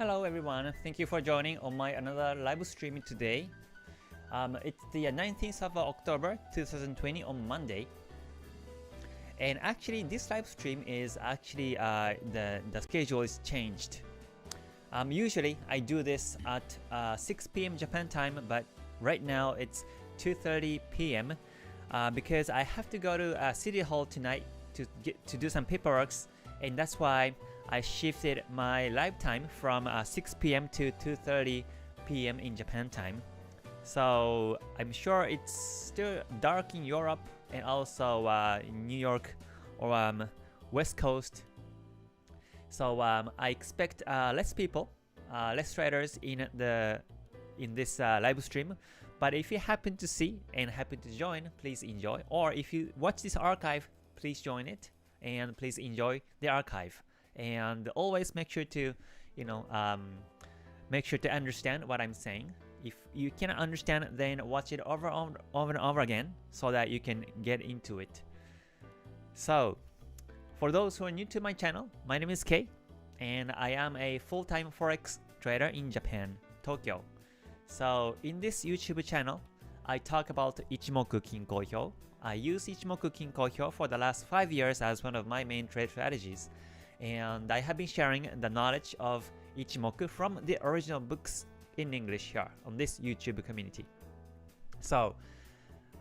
Hello everyone, thank you for joining on my another live stream today. It's the 19th of October 2020 on Monday. And actually this live stream is actually the schedule is changed. Usually I do this at 6 p.m. Japan time, but right now it's 2:30 p.m. Because I have to go to City Hall tonight to do some paperwork, and that's why I shifted my live time from 6 p.m. to 2:30 p.m. in Japan time. So I'm sure it's still dark in Europe and also in New York or West Coast. So I expect less people, less traders in this live stream. But if you happen to see and happen to join, please enjoy. Or if you watch this archive, please join it and please enjoy the archive. And always make sure to, make sure to understand what I'm saying. If you cannot understand, then watch it over and over again so that you can get into it. So, for those who are new to my channel, my name is Kei, and I am a full-time Forex trader in Japan, Tokyo. So, in this YouTube channel, I talk about Ichimoku Kinko-hyo. I use Ichimoku Kinko-hyo for the last 5 years as one of my main trade strategies. And I have been sharing the knowledge of Ichimoku from the original books in English here on this YouTube community. So,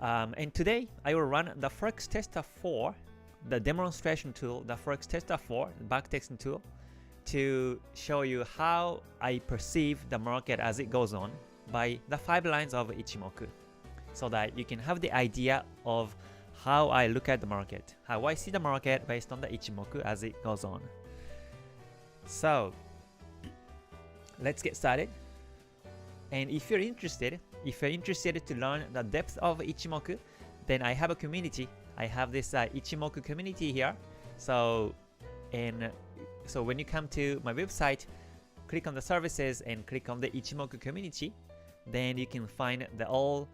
and today I will run the Forex Tester 4, the demonstration tool, the Forex Tester 4, the backtesting tool, to show you how I perceive the market as it goes on by the 5 lines of Ichimoku, so that you can have the idea of how I look at the market, how I see the market based on the Ichimoku as it goes on. So, let's get started. And if you're interested to learn the depth of Ichimoku, then I have a community. I have this Ichimoku community here. So when you come to my website, click on the services and click on the Ichimoku community, then you can find all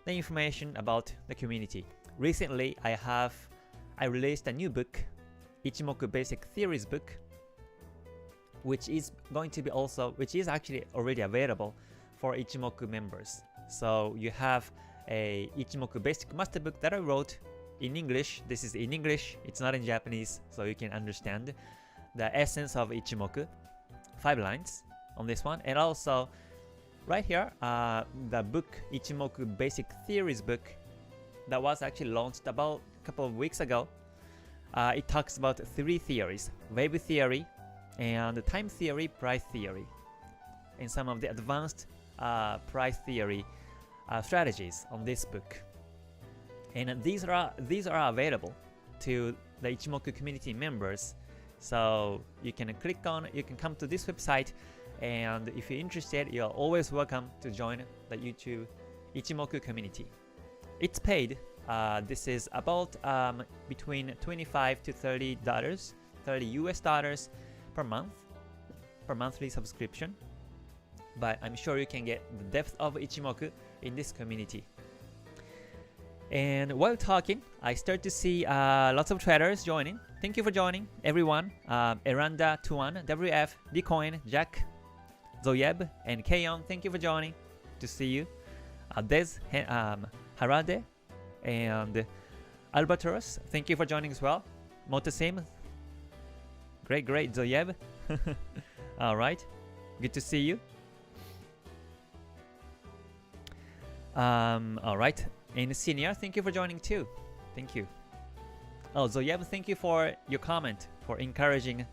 the information about the community. Recently, I released a new book, Ichimoku Basic Theories book, which is actually already available for Ichimoku members. So you have a Ichimoku Basic Master book that I wrote in English. This is in English, it's not in Japanese, so you can understand the essence of Ichimoku, 5 lines on this one. And also, right here, the book, Ichimoku Basic Theories book, that was actually launched about a couple of weeks ago. It talks about 3 theories: wave theory, and time theory, price theory, and some of the advanced price theory strategies on this book. And these are available to the Ichimoku community members. So you can come to this website, and if you're interested, you're always welcome to join the YouTube Ichimoku community. It's paid. This is about between $25 to $30, $30 per month, per monthly subscription. But I'm sure you can get the depth of Ichimoku in this community. And while talking, I start to see lots of traders joining. Thank you for joining, everyone. Eranda, Tuan, WF, Dcoin, Jack, Zoyeb, and Keon, thank you for joining. To see you. Des, Harade, and Albatross, thank you for joining as well. Motosim, great, Zoyeb. Alright, good to see you. Alright, and Senior, thank you for joining too. Thank you. Oh, Zoyeb, thank you for your comment, for encouraging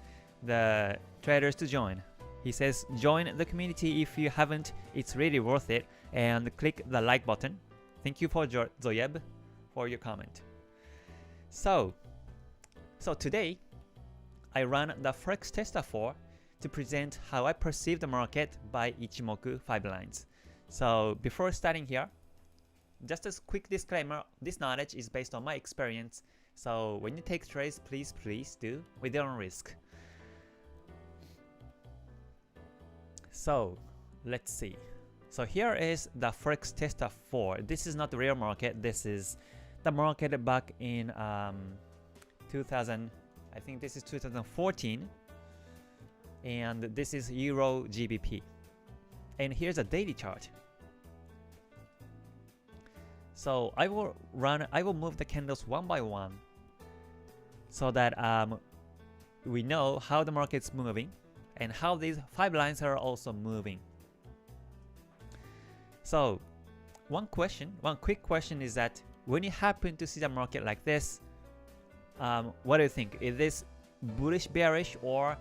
the traders to join. He says, join the community if you haven't, it's really worth it, and click the like button. Thank you for Zoyeb for your comment. So today, I run the Forex Tester 4 to present how I perceive the market by Ichimoku 5 lines. So before starting here, just a quick disclaimer, this knowledge is based on my experience. So when you take trades, please do with your own risk. So let's see. So here is the Forex Tester 4. This is not the real market. This is the market back in 2000. I think this is 2014. and this is Euro GBP. And here's a daily chart. So I will move the candles one by one so that we know how the market's moving and how these 5 lines are also moving. So one quick question is that when you happen to see the market like this, what do you think? Is this bullish, bearish, or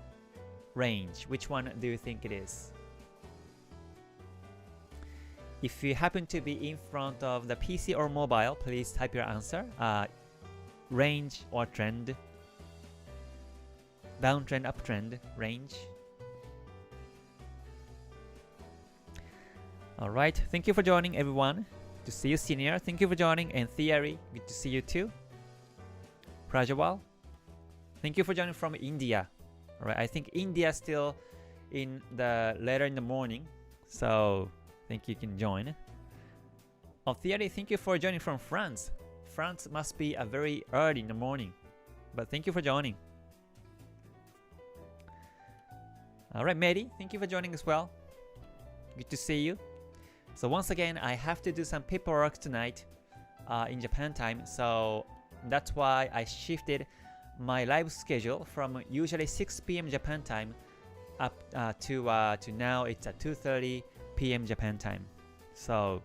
range? Which one do you think it is? If you happen to be in front of the PC or mobile, please type your answer. Range or trend? Downtrend, uptrend, range? Alright, thank you for joining everyone. Good to see you, Senior. Thank you for joining. And Theory, good to see you too. Prajawal, thank you for joining from India. Alright, I think India still in the later in the morning, so think you can join. Oh, Theory, thank you for joining from France. France must be a very early in the morning, but thank you for joining. Alright, Mary, thank you for joining as well. Good to see you. So once again, I have to do some paperwork tonight in Japan time, so that's why I shifted my live schedule from usually 6 p.m. Japan time up to now it's at 2:30 p.m. Japan time. So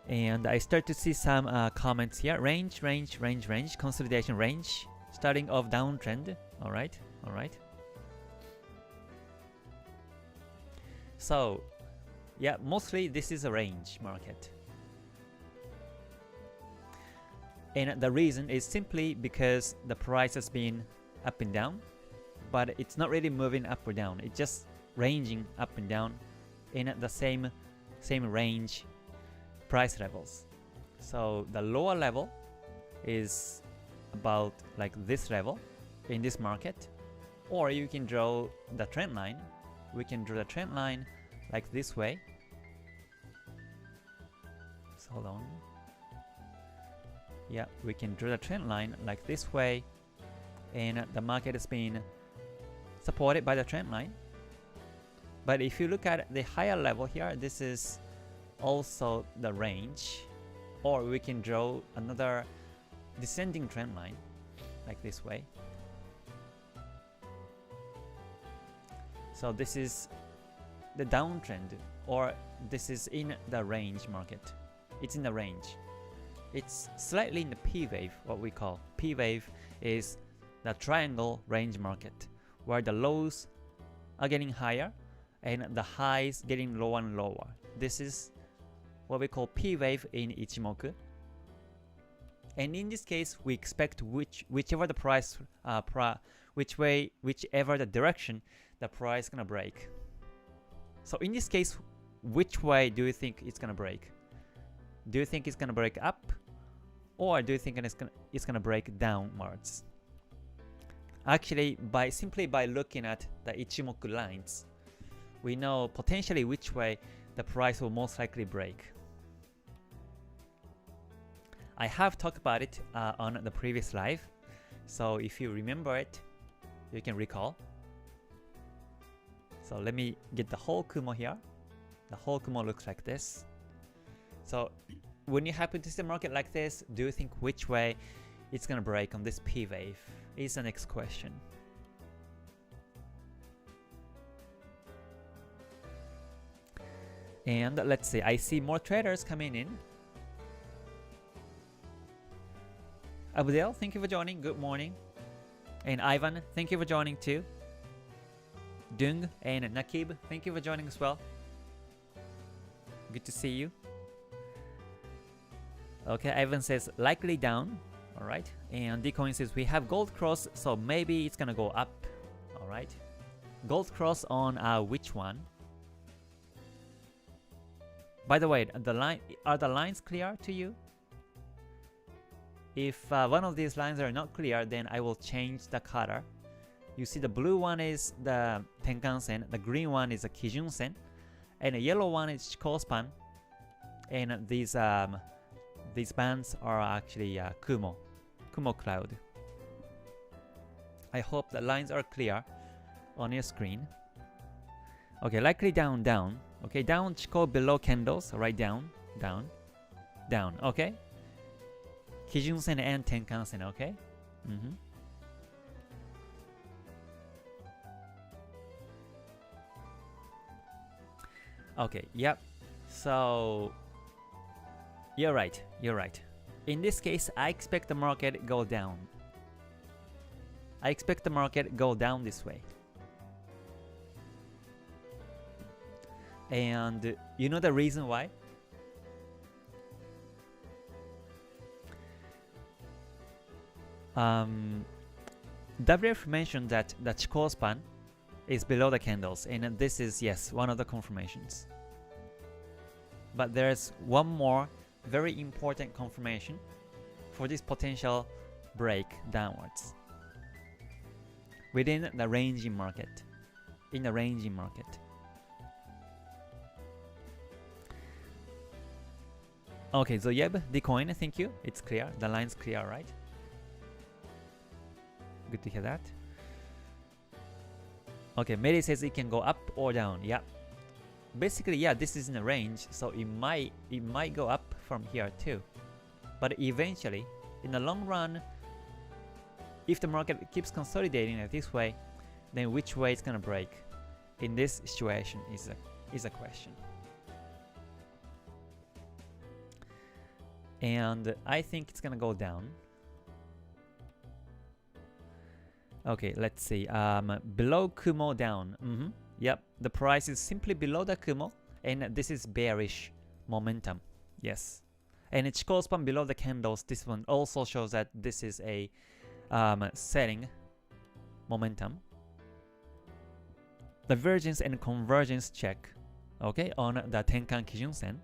and I start to see some comments here. Range, consolidation range, starting off downtrend. Alright. So yeah, mostly this is a range market. And the reason is simply because the price has been up and down, but it's not really moving up or down. It's just ranging up and down in the same range price levels. So the lower level is about like this level in this market, or you can draw the trend line. We can draw the trend line like this way. So hold on. Yeah, we can draw the trend line like this way, and the market has been supported by the trend line. But if you look at the higher level here, this is also the range, or we can draw another descending trend line like this way. So this is the downtrend, or this is in the range market. It's in the range. It's slightly in the P wave, what we call. P wave is the triangle range market, where the lows are getting higher and the highs getting lower and lower. This is what we call P wave in Ichimoku. And in this case, we expect whichever the price, whichever the direction the price is gonna break. So in this case, which way do you think it's gonna break? Do you think it's gonna break up, or do you think it's gonna break downwards? Actually, simply by looking at the Ichimoku lines, we know potentially which way the price will most likely break. I have talked about it on the previous live, so if you remember it, you can recall. So let me get the whole Kumo here. The whole Kumo looks like this. So when you happen to see the market like this, do you think which way it's gonna break on this P wave? Is the next question. And let's see, I see more traders coming in. Abdel, thank you for joining. Good morning. And Ivan, thank you for joining too. Dung and Nakib, thank you for joining as well. Good to see you. Okay, Ivan says likely down. Alright. And Dcoin says we have gold cross, so maybe it's gonna go up. Alright. Gold cross on which one? By the way, are the lines clear to you? If one of these lines are not clear, then I will change the color. You see the blue one is the Tenkan-sen, the green one is the Kijunsen, and the yellow one is Chikou-span. And these bands are actually Kumo cloud. I hope the lines are clear on your screen. Okay, likely down, down. Okay, down, Chikou below candles, right down, down, down. Okay? Kijunsen and Tenkan-sen, okay? Okay, yep. So, you're right, you're right. In this case, I expect the market go down. I expect the market go down this way. And you know the reason why? WF mentioned that the Chikou span is below the candles, and this is, yes, one of the confirmations. But there's one more very important confirmation for this potential break downwards within the ranging market, in the ranging market. Okay, Zoyeb, the coin, thank you. It's clear. The line's clear, right? Good to hear that. Okay, Mary says it can go up or down. Yeah. Basically, yeah, this is in a range, so it might go up from here too. But eventually, in the long run, if the market keeps consolidating like this way, then which way it's gonna break in this situation is a question. And I think it's gonna go down. Okay, let's see. Below Kumo down. Yep, the price is simply below the Kumo, and this is bearish momentum. Yes, and it's Chikou span below the candles. This one also shows that this is a selling momentum. Divergence and convergence check. Okay, on the Tenkan Kijunsen.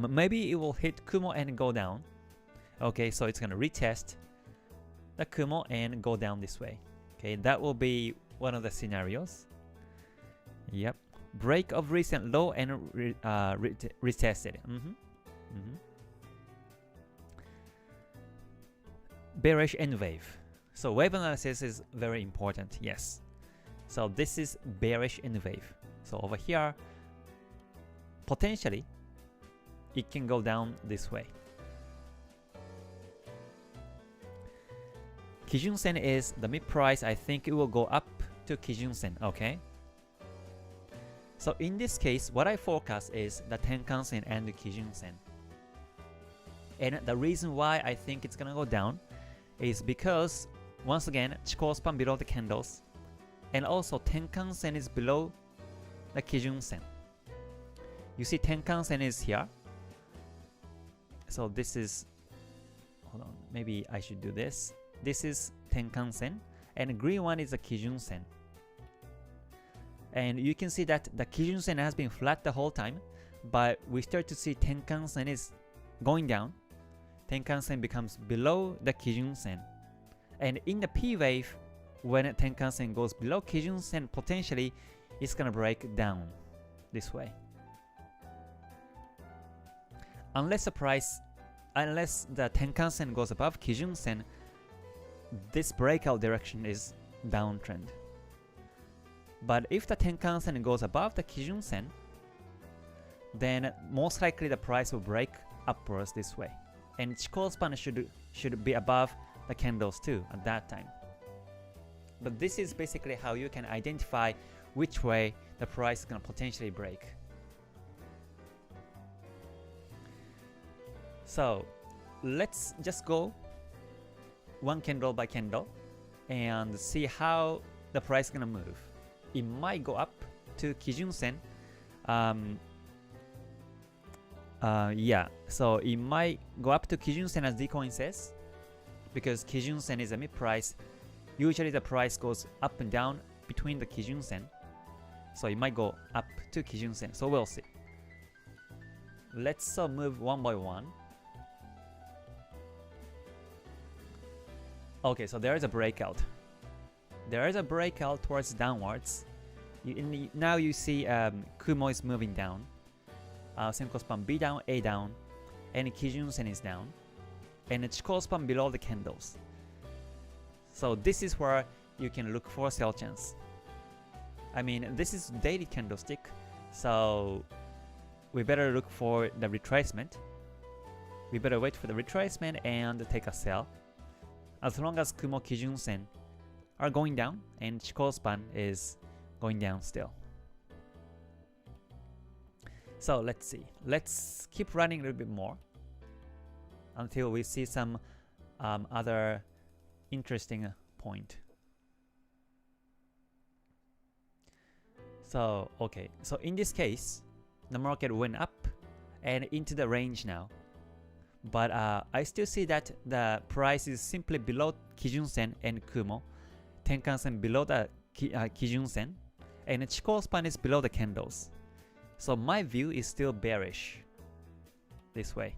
Maybe it will hit Kumo and go down. Okay, so it's gonna retest the Kumo and go down this way. Okay, that will be one of the scenarios. Yep, break of recent low and retested. Bearish N wave. So wave analysis is very important. Yes. So this is bearish N wave. So over here, potentially, it can go down this way. Kijunsen is the mid price. I think it will go up to Kijunsen. Okay. So in this case, what I forecast is the Tenkan-sen and the Kijunsen. And the reason why I think it's gonna go down is because, once again, Chikou span below the candles, and also Tenkan-sen is below the Kijunsen. You see Tenkan-sen is here. So this is, hold on, maybe I should do this. This is Tenkan-sen, and the green one is the Kijunsen. And you can see that the Kijunsen has been flat the whole time, but we start to see Tenkan-sen is going down. Tenkan-sen becomes below the Kijunsen. And in the P wave, when Tenkan-sen goes below Kijunsen, potentially it's gonna break down this way. Unless the Tenkan-sen goes above Kijunsen, this breakout direction is downtrend. But if the Tenkan-sen goes above the Kijunsen, then most likely the price will break upwards this way. And Chikou span should be above the candles too at that time. But this is basically how you can identify which way the price is going to potentially break. So let's just go one candle by candle and see how the price is gonna move. It might go up to Kijunsen. Yeah, so it might go up to Kijunsen as Dcoin says, because Kijunsen is a mid price. Usually the price goes up and down between the Kijunsen, so it might go up to Kijunsen. So we'll see. Let's move one by one. Okay, so there is a breakout. There is a breakout towards downwards. Now you see Kumo is moving down. Senko span B down, A down, and Kijunsen is down. and a Chikou span below the candles. So this is where you can look for a sell chance. I mean, this is daily candlestick, so we better look for the retracement. We better wait for the retracement and take a sell. As long as Kumo Kijunsen are going down and Chikou span is going down still. So let's see. Let's keep running a little bit more until we see some other interesting point. So, okay. So in this case, the market went up and into the range now. But I still see that the price is simply below Kijunsen and Kumo. Tenkan-sen below the Kijunsen. And the Chikou span is below the candles. So my view is still bearish this way.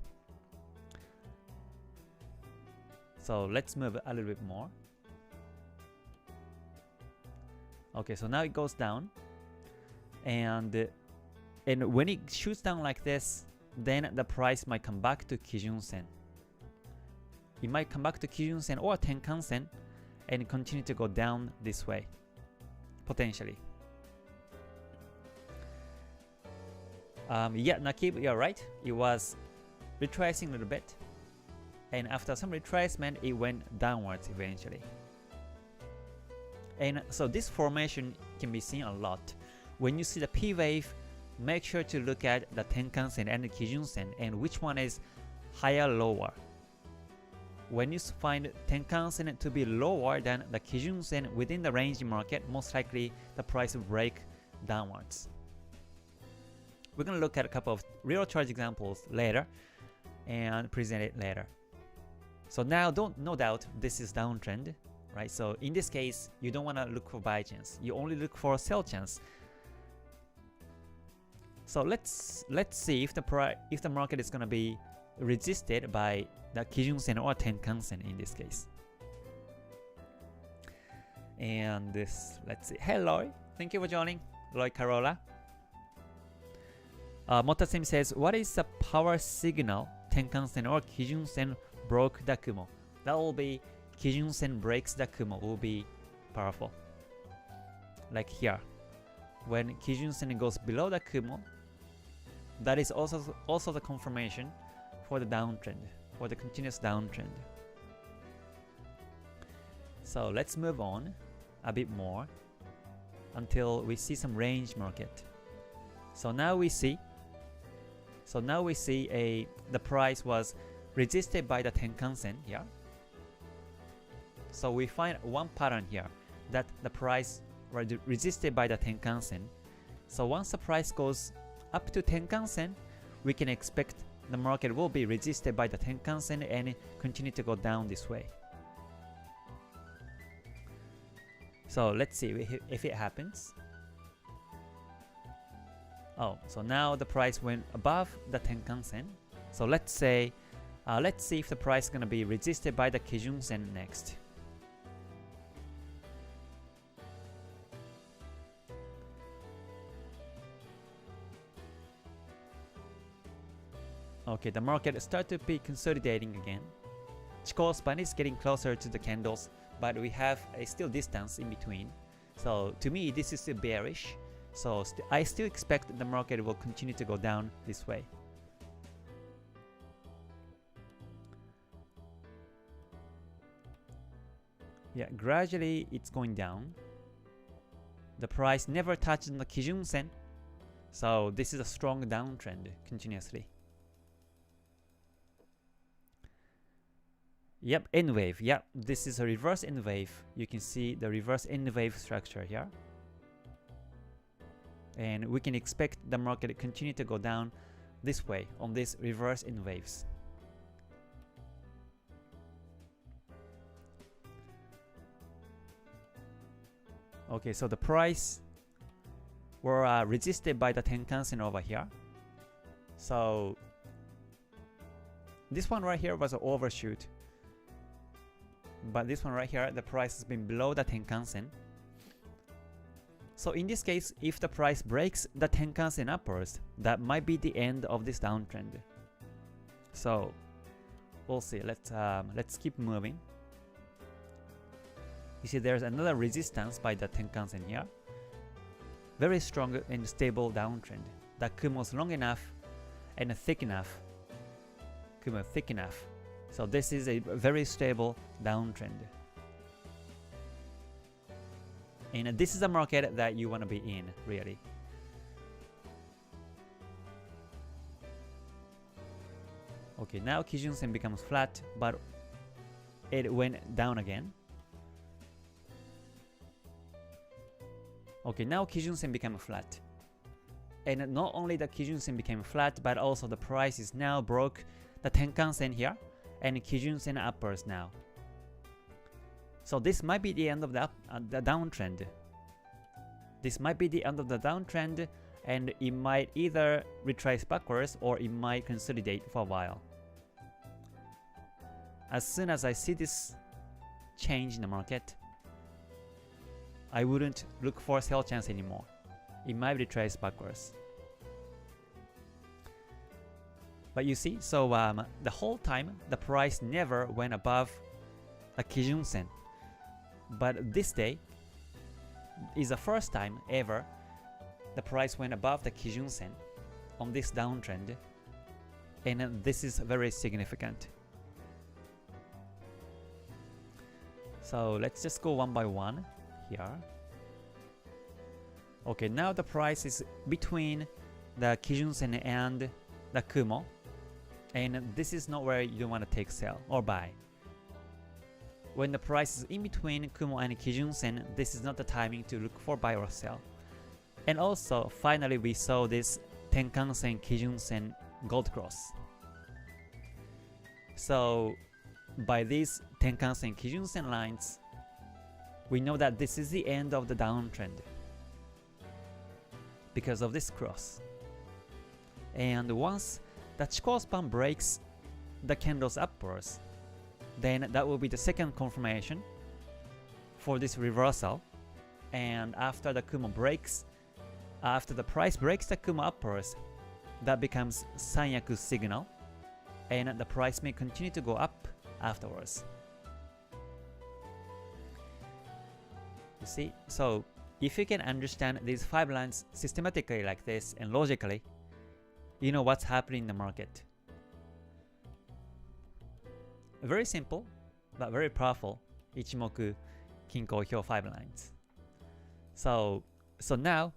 So let's move a little bit more. Okay, so now it goes down. And when it shoots down like this, then the price might come back to Kijunsen. It might come back to Kijunsen or Tenkan-sen and continue to go down this way, potentially. Yeah, Nakib, you're right. It was retracing a little bit. And after some retracement, it went downwards eventually. And so this formation can be seen a lot. When you see the P wave, make sure to look at the Tenkan-sen and the Kijunsen and which one is higher, lower. When you find Tenkan-sen to be lower than the Kijunsen within the range market, most likely the price will break downwards. We're going to look at a couple of real chart examples later and present it later. So now no doubt this is downtrend, right? So in this case, you don't want to look for buy chance. You only look for a sell chance. So let's see if the market is going to be resisted by the Kijunsen or Tenkan-sen in this case. And this, let's see. Hey Loy, thank you for joining. Loy Carola. Motasim says, what is the power signal Tenkan-sen or Kijunsen broke the Kumo? That will be Kijunsen breaks the Kumo, will be powerful. Like here. When Kijunsen goes below the Kumo, that is also the confirmation for the downtrend, for the continuous downtrend. So let's move on a bit more until we see some range market. So now we see the price was resisted by the Tenkan-sen here. So we find one pattern here that the price was resisted by the Tenkan-sen. So once the price goes up to Tenkan-sen, we can expect the market will be resisted by the Tenkan-sen and continue to go down this way. So let's see if it happens. Oh, so now the price went above the Tenkan-sen. So let's see if the price is going to be resisted by the Kijunsen next. Okay, the market started to be consolidating again. Chikou span is getting closer to the candles, but we have a still distance in between. So to me, this is still bearish. So I still expect the market will continue to go down this way. Yeah, gradually it's going down. The price never touched the Kijunsen. So this is a strong downtrend continuously. Yep, N wave. Yeah, this is a reverse N wave. You can see the reverse N wave structure here. And we can expect the market to continue to go down this way on this reverse N waves. Okay, so the price were resisted by the Tenkan-sen over here. So this one right here was an overshoot. But this one right here, the price has been below the Tenkan-sen. So in this case, if the price breaks the Tenkan-sen upwards, that might be the end of this downtrend. So we'll see. Let's keep moving. You see there's another resistance by the Tenkan-sen here. Very strong and stable downtrend. The Kumo is long enough and thick enough. Kumo thick enough. So this is a very stable downtrend. And this is a market that you want to be in, really. Okay, now Kijunsen becomes flat, but it went down again. Okay, now Kijunsen became flat. And not only the Kijunsen became flat, but also the price is now broke the Tenkan-sen here, and Kijunsen uppers now. So this might be the end of the downtrend. This might be the end of the downtrend, and it might either retrace backwards or it might consolidate for a while. As soon as I see this change in the market, I wouldn't look for a sell chance anymore. It might retrace backwards. But you see, so the whole time the price never went above the Kijunsen. But this day is the first time ever the price went above the Kijunsen on this downtrend, and this is very significant. So let's just go one by one here. Okay, now the price is between the Kijunsen and the Kumo, and this is not where you want to take sell or buy. When the price is in between Kumo and Kijunsen, this is not the timing to look for buy or sell. And also, finally we saw this Tenkan-sen Kijunsen gold cross. So by these Tenkan-sen Kijunsen lines, we know that this is the end of the downtrend because of this cross. And once the Chikou span breaks the candles upwards, then that will be the second confirmation for this reversal. And after the Kumo breaks, after the price breaks the Kumo upwards, that becomes Sanyaku signal, and the price may continue to go up afterwards. You see, so if you can understand these 5 lines systematically like this and logically, you know what's happening in the market. Very simple, but very powerful Ichimoku Kinko Hyo 5 lines. So now,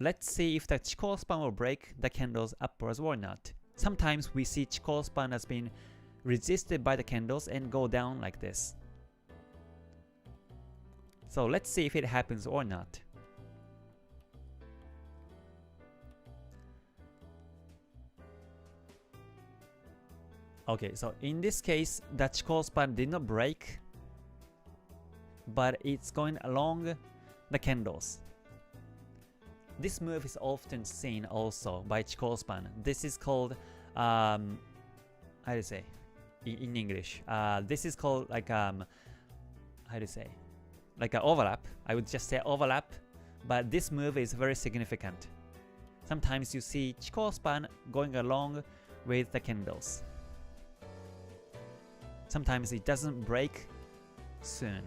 let's see if the Chikou span will break the candles upwards or not. Sometimes we see Chikou span has been resisted by the candles and go down like this. So let's see if it happens or not. Okay, so in this case, the Chikou span did not break, but it's going along the candles. This move is often seen also by Chikou span. This is called, how do you say, in English? This is called like, how do you say, like an overlap. I would just say overlap, but this move is very significant. Sometimes you see Chikou span going along with the candles. Sometimes it doesn't break soon.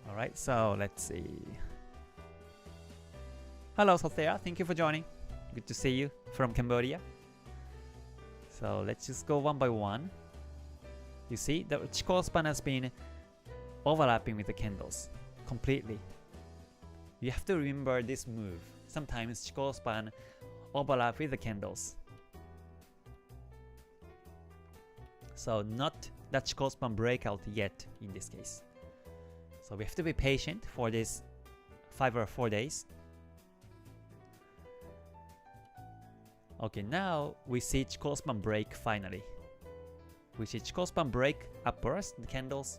Alright, so let's see. Hello Sothea, thank you for joining. Good to see you from Cambodia. So let's just go one by one. You see, the Chikou span has been overlapping with the candles completely. You have to remember this move. Sometimes Chikou span overlap with the candles. So not the Chikou span breakout yet in this case. So we have to be patient for this 5 or 4 days. Okay, now we see Chikou span break finally. We see Chikou span break upwards, the candles.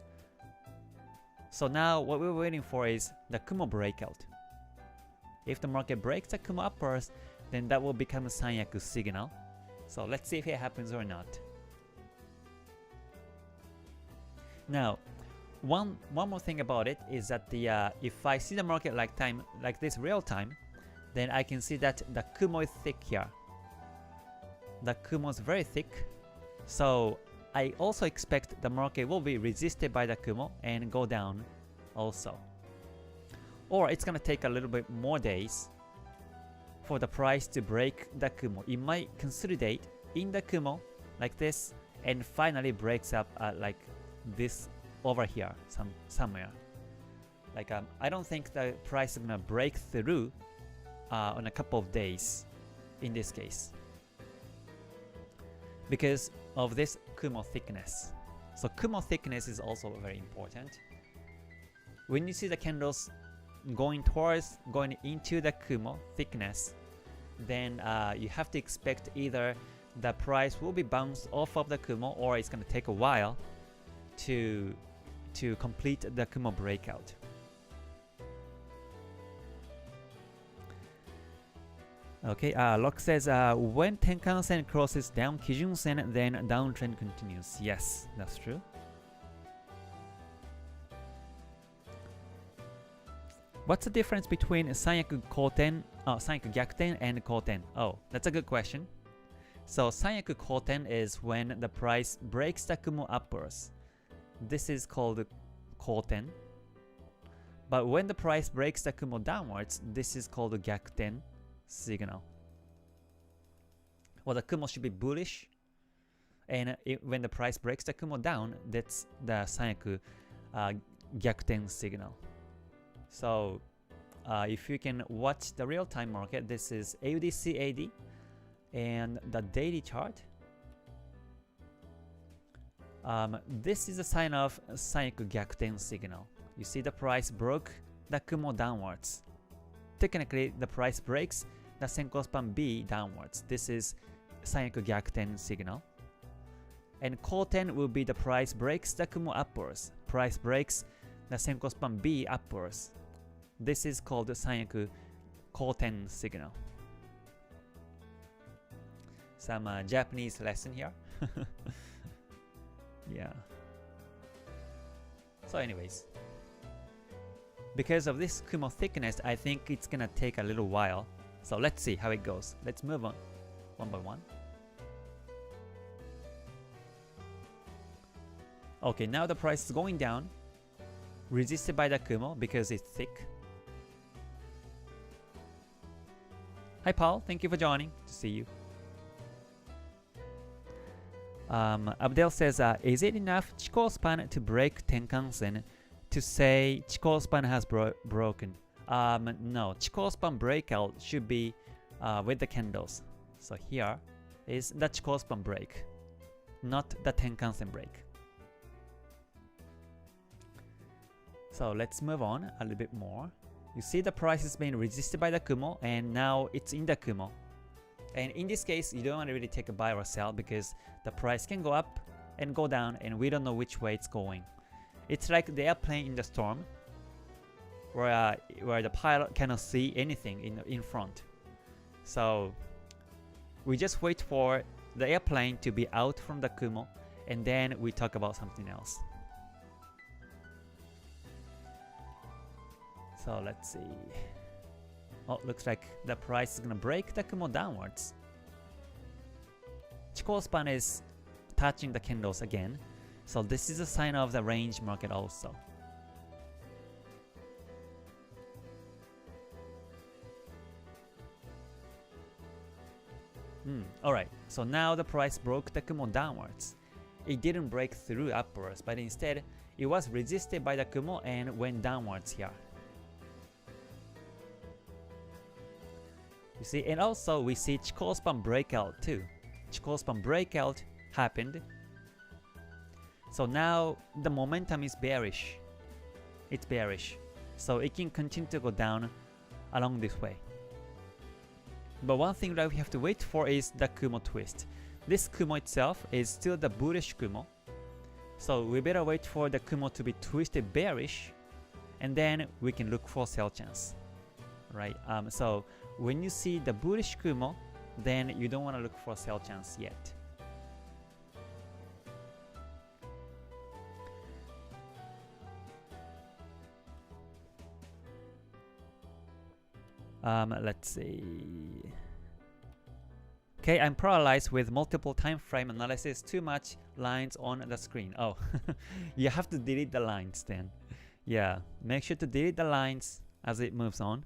So now what we're waiting for is the Kumo breakout. If the market breaks the Kumo upwards, then that will become a Sanyaku signal. So let's see if it happens or not. Now, one more thing about it is that if I see the market like this real time, then I can see that the Kumo is thick here. The Kumo is very thick, so I also expect the market will be resisted by the Kumo and go down also. Or it's gonna take a little bit more days for the price to break the Kumo. It might consolidate in the Kumo like this and finally breaks up like this over here somewhere. Like I don't think the price is gonna break through on a couple of days in this case because of this Kumo thickness. So Kumo thickness is also very important. When you see the candles going into the Kumo thickness, then you have to expect either the price will be bounced off of the Kumo or it's going to take a while to complete the Kumo breakout. Okay, Locke says, when Tenkan-sen crosses down Kijunsen, then downtrend continues. Yes, that's true. What's the difference between Sanyaku Gyakuten and Kouten? Oh, that's a good question. So Sanyaku Kouten is when the price breaks the Kumo upwards. This is called Kouten. But when the price breaks the Kumo downwards, this is called Gyakuten signal. Well, the Kumo should be bullish, and when the price breaks the Kumo down, that's the Sanyaku Gyakuten signal. So if you can watch the real-time market, this is AUD-CAD and the daily chart. This is a sign of Sanyaku Gyakuten signal. You see the price broke the Kumo downwards. Technically, the price breaks the Senko span B downwards. This is Sanyaku Gyakuten signal. And Kouten will be the price breaks the Kumo upwards. Price breaks the Senko span B upwards. This is called the Sanyaku Kouten signal. Some Japanese lesson here. Yeah. So anyways, because of this Kumo thickness, I think it's gonna take a little while. So let's see how it goes. Let's move on one by one. Okay, now the price is going down, resisted by the Kumo because it's thick. Hi Paul, thank you for joining. Good to see you. Abdel says, is it enough Chikou span to break Tenkan-sen to say Chikou span has broken? No, Chikou span breakout should be with the candles. So here is the Chikou span break, not the Tenkan-sen break. So let's move on a little bit more. You see the price is being resisted by the Kumo, and now it's in the Kumo. And in this case, you don't want to really take a buy or sell because the price can go up and go down, and we don't know which way it's going. It's like the airplane in the storm, where the pilot cannot see anything in front. So we just wait for the airplane to be out from the Kumo, and then we talk about something else. So let's see. Oh, looks like the price is gonna break the Kumo downwards. Chikou span is touching the candles again, so this is a sign of the range market also. Alright, so now the price broke the Kumo downwards. It didn't break through upwards, but instead it was resisted by the Kumo and went downwards here. You see, and also we see Chikou span breakout too. Chikou span breakout happened. So now the momentum is bearish. It's bearish. So it can continue to go down along this way. But one thing that we have to wait for is the Kumo twist. This Kumo itself is still the bullish Kumo. So we better wait for the Kumo to be twisted bearish, and then we can look for sell chance. Right? So when you see the bullish Kumo, then you don't want to look for a sell chance yet. Let's see. Okay, I'm paralyzed with multiple time frame analysis. Too much lines on the screen. Oh, you have to delete the lines then. Yeah, make sure to delete the lines as it moves on.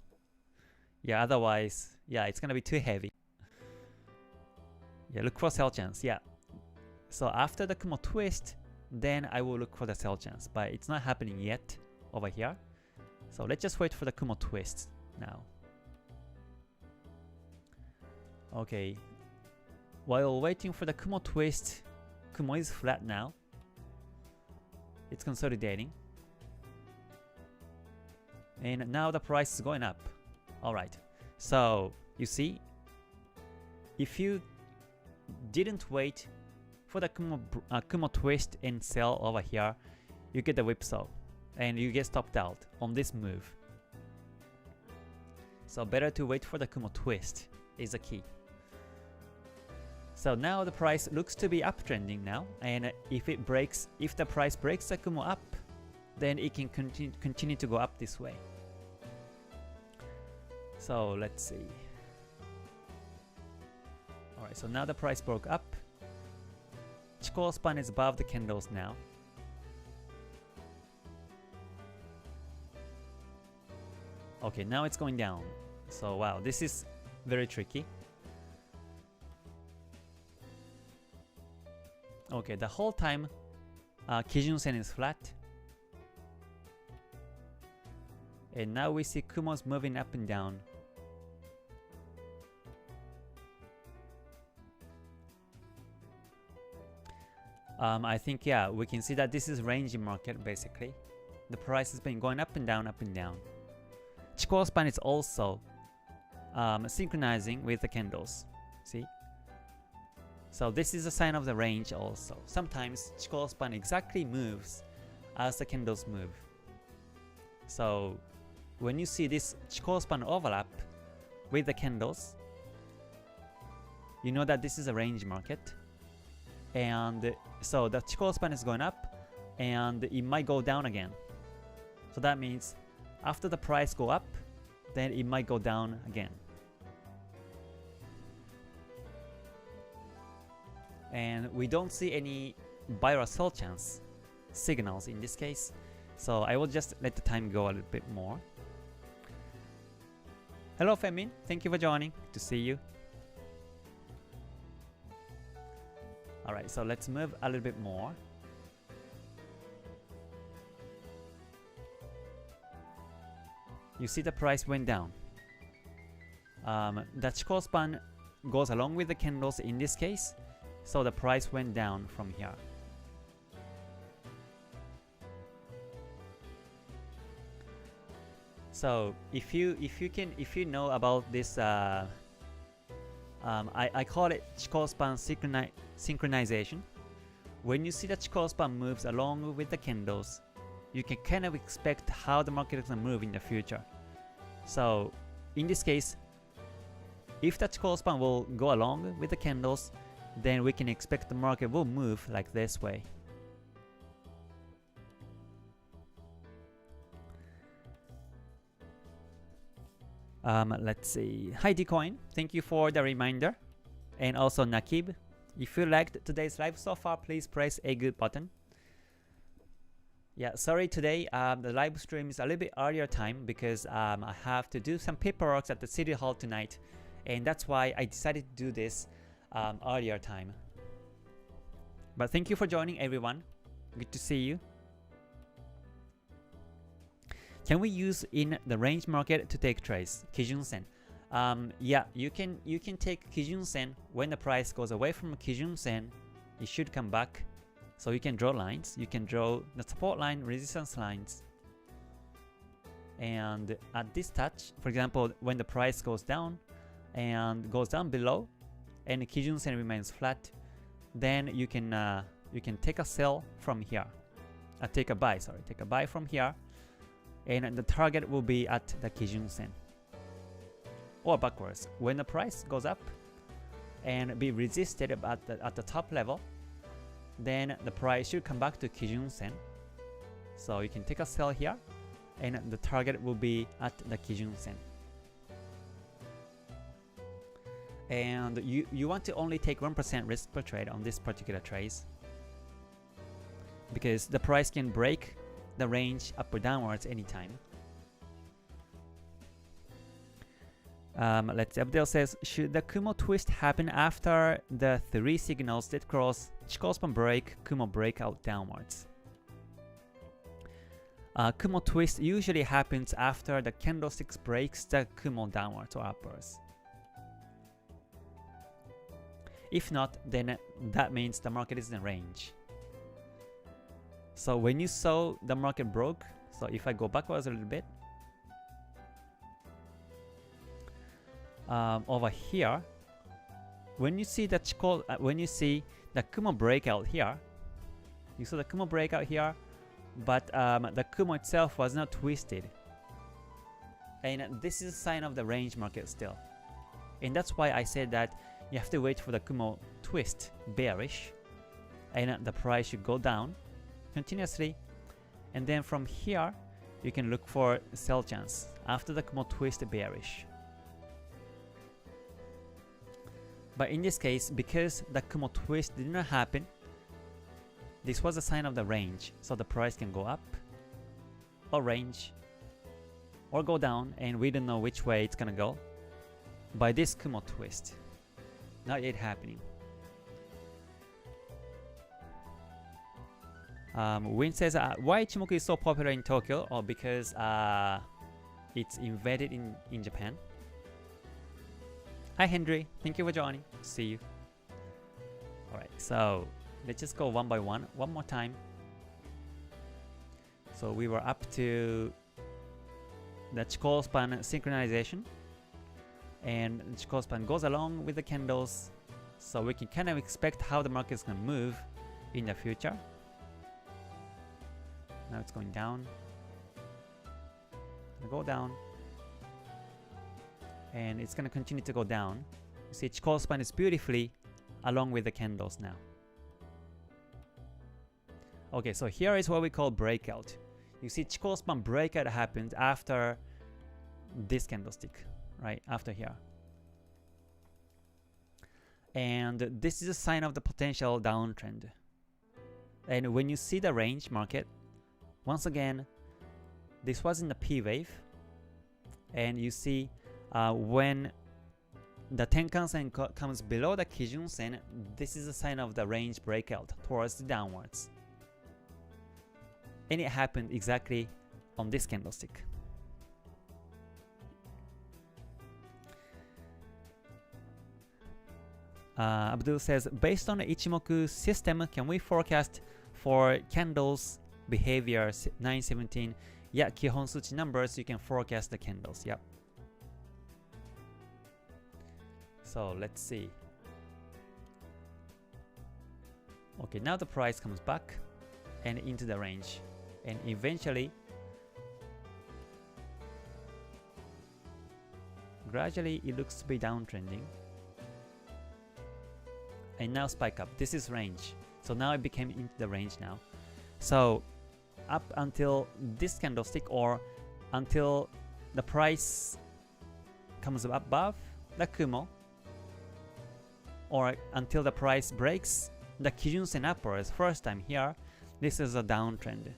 Yeah, otherwise, yeah, it's gonna be too heavy. Yeah, look for sell chance. Yeah. So after the Kumo twist, then I will look for the sell chance, but it's not happening yet over here. So let's just wait for the Kumo twist now. Okay. While waiting for the Kumo twist, Kumo is flat now. It's consolidating. And now the price is going up. Alright. So, you see, if you didn't wait for the Kumo twist and sell over here, you get the whipsaw. And you get stopped out on this move. So better to wait for the Kumo twist is the key. So now the price looks to be uptrending now, and if the price breaks the Kumo up, then it can continue to go up this way. So let's see. Alright, so now the price broke up. Chikou span is above the candles now. Okay, now it's going down. So wow, this is very tricky. Okay, the whole time Kijunsen is flat. And now we see Kumo's moving up and down. I think, yeah, we can see that this is range market basically. The price has been going up and down, up and down. Chikou span is also synchronizing with the candles. See? So this is a sign of the range also. Sometimes Chikou span exactly moves as the candles move. So when you see this Chikou span overlap with the candles, you know that this is a range market. And so the Chikou span is going up and it might go down again. So that means after the price go up, then it might go down again. And we don't see any buy or sell chance signals in this case. So I will just let the time go a little bit more. Hello Femin, thank you for joining. Good to see you. Alright, so let's move a little bit more. You see the price went down. The Chikou span goes along with the candles in this case, so the price went down from here. So if you know about this, I call it Chikou span synchronization. When you see the Chikou span moves along with the candles, you can kind of expect how the market is going to move in the future. So in this case, if the Chikou span will go along with the candles, then we can expect the market will move like this way. Let's see. Hi Dcoin, thank you for the reminder. And also Nakib, if you liked today's live so far, please press a good button. Yeah, sorry today the live stream is a little bit earlier time because I have to do some paperwork at the City Hall tonight, and that's why I decided to do this earlier time. But thank you for joining everyone. Good to see you. Can we use in the range market to take trades? Kijunsen. Yeah, you can take Kijunsen when the price goes away from Kijunsen. It should come back. So you can draw lines. You can draw the support line, resistance lines. And at this touch, for example, when the price goes down and goes down below, and Kijunsen remains flat, then you can take a sell from here. Take a buy from here, and the target will be at the Kijunsen. Or backwards, when the price goes up and be resisted at the top level, then the price should come back to Kijunsen. So you can take a sell here, and the target will be at the Kijunsen. and you want to only take 1% risk per trade on this particular trades, because the price can break the range up or downwards anytime. Let's see, Abdel says, should the Kumo twist happen after the 3 signals that cross Chikou span break, Kumo breakout downwards? Kumo twist usually happens after the candlesticks breaks the Kumo downwards or upwards. If not, then that means the market is in range. So when you saw the market broke, so if I go backwards a little bit, over here, when you see the Kumo breakout here, you saw the Kumo breakout here, but the Kumo itself was not twisted, and this is a sign of the range market still, and that's why I said that you have to wait for the Kumo twist bearish, and the price should go down continuously, and then from here you can look for sell chance after the Kumo twist bearish. But in this case, because the Kumo twist did not happen, this was a sign of the range, so the price can go up or range or go down, and we don't know which way it's gonna go by this Kumo twist. Not yet happening. Win says, why Ichimoku is so popular in Tokyo? Or because it's embedded in Japan. Hi Henry, thank you for joining. See you. Alright, so let's just go one by one more time. So we were up to the Chikou span synchronization, and Chikou span goes along with the candles, so we can kind of expect how the market is going to move in the future. Now it's going down, go down, and it's going to continue to go down. You see Chikou span is beautifully along with the candles now. Okay, so here is what we call breakout. You see Chikou span breakout happens after this candlestick, right after here. And this is a sign of the potential downtrend. And when you see the range market, once again, this was in the P wave, and you see when the Tenkan-sen comes below the Kijunsen, this is a sign of the range breakout towards the downwards. And it happened exactly on this candlestick. Abdul says, based on the Ichimoku system, can we forecast for candles behavior 917? Yeah, Kihon Suchi numbers, you can forecast the candles. Yep. So let's see. Okay, now the price comes back and into the range, and eventually gradually it looks to be downtrending, and now spike up. This is range, so now it became into the range now. So up until this candlestick, or until the price comes above the Kumo, or until the price breaks the Kijunsen upwards first time here, this is a downtrend.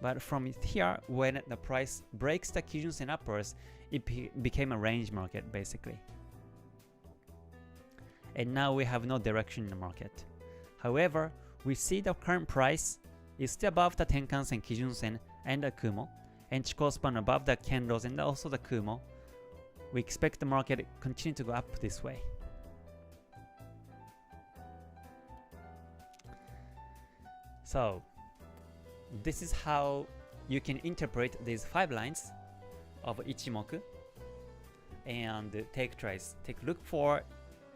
But from here, when the price breaks the Kijunsen upwards, it became a range market basically. And now we have no direction in the market. However, we see the current price is still above the Tenkan-sen, Kijunsen, and the Kumo, and Chikou span above the candles and also the Kumo. We expect the market continue to go up this way. So this is how you can interpret these 5 lines of Ichimoku and take trades. Take look for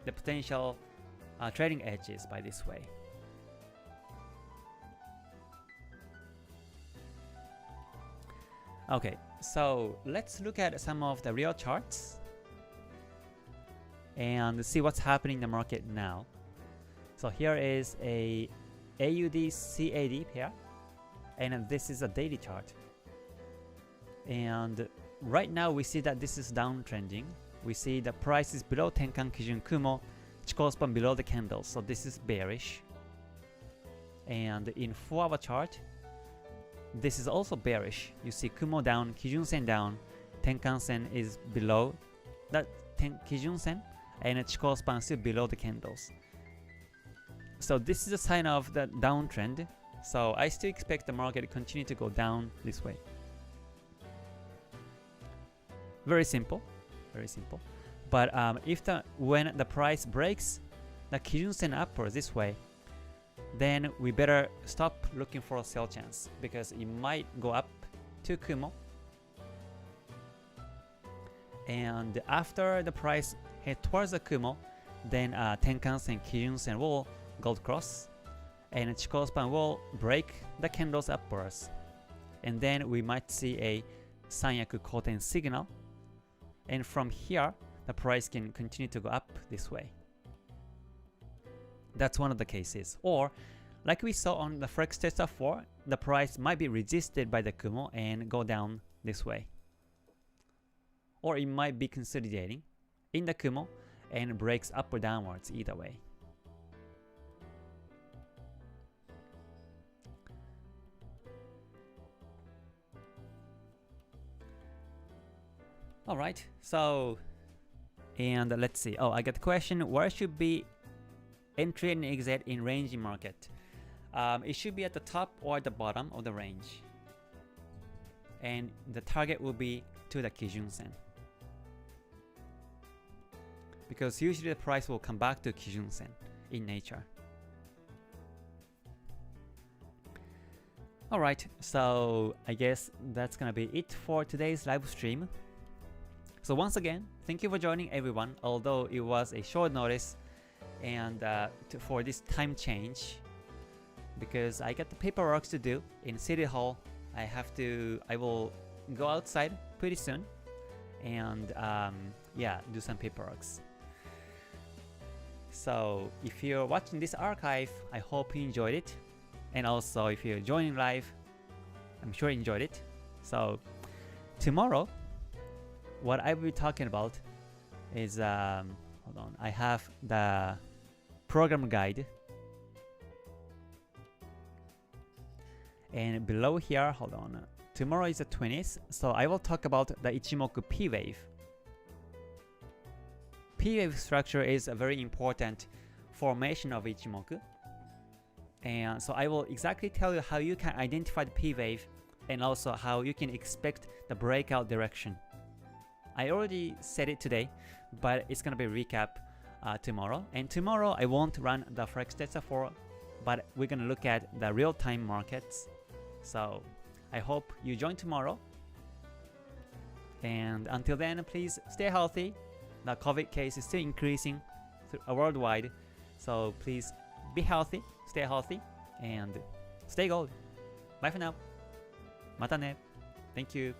the potential trading edges by this way. Okay, so let's look at some of the real charts and see what's happening in the market now. So here is a AUD CAD pair, and this is a daily chart. And right now we see that this is downtrending, we see the price is below Tenkan Kijun Kumo, Chikou span below the candle, so this is bearish. And in 4-hour chart, this is also bearish. You see Kumo down, Kijunsen down, Tenkan-sen is below that Kijunsen, and Chikou span still below the candles. So this is a sign of the downtrend. So I still expect the market to continue to go down this way. Very simple, very simple. But when the price breaks the Kijunsen upwards this way, then we better stop looking for a sell chance because it might go up to Kumo. And after the price head towards the Kumo, then Tenkan-sen, Kijunsen will gold cross, and Chikou span will break the candles upwards. And then we might see a Sanyaku Kouten signal. And from here, the price can continue to go up this way. That's one of the cases. Or, like we saw on the Forex Tester 4, the price might be resisted by the Kumo and go down this way. Or it might be consolidating in the Kumo and breaks up or downwards either way. Alright, so, and let's see. Oh, I got the question, where should be entry and exit in ranging market? It should be at the top or at the bottom of the range. And the target will be to the Kijunsen. Because usually the price will come back to Kijunsen in nature. Alright, so I guess that's gonna be it for today's live stream. So once again, thank you for joining everyone, although it was a short notice and for this time change, because I got the paperwork to do in City Hall. I will go outside pretty soon and yeah, do some paperwork. So if you're watching this archive, I hope you enjoyed it. And also if you're joining live, I'm sure you enjoyed it. So tomorrow, what I will be talking about is, hold on, I have the program guide. And below here, hold on, tomorrow is the 20th, so I will talk about the Ichimoku P-wave. P-wave structure is a very important formation of Ichimoku. And so I will exactly tell you how you can identify the P-wave and also how you can expect the breakout direction. I already said it today, but it's gonna be a recap tomorrow. And tomorrow I won't run the Forex Tester 4, but we're gonna look at the real-time markets. So I hope you join tomorrow. And until then, please stay healthy. The COVID case is still increasing worldwide, so please be healthy, stay healthy, and stay gold. Bye for now. Mata ne. Thank you.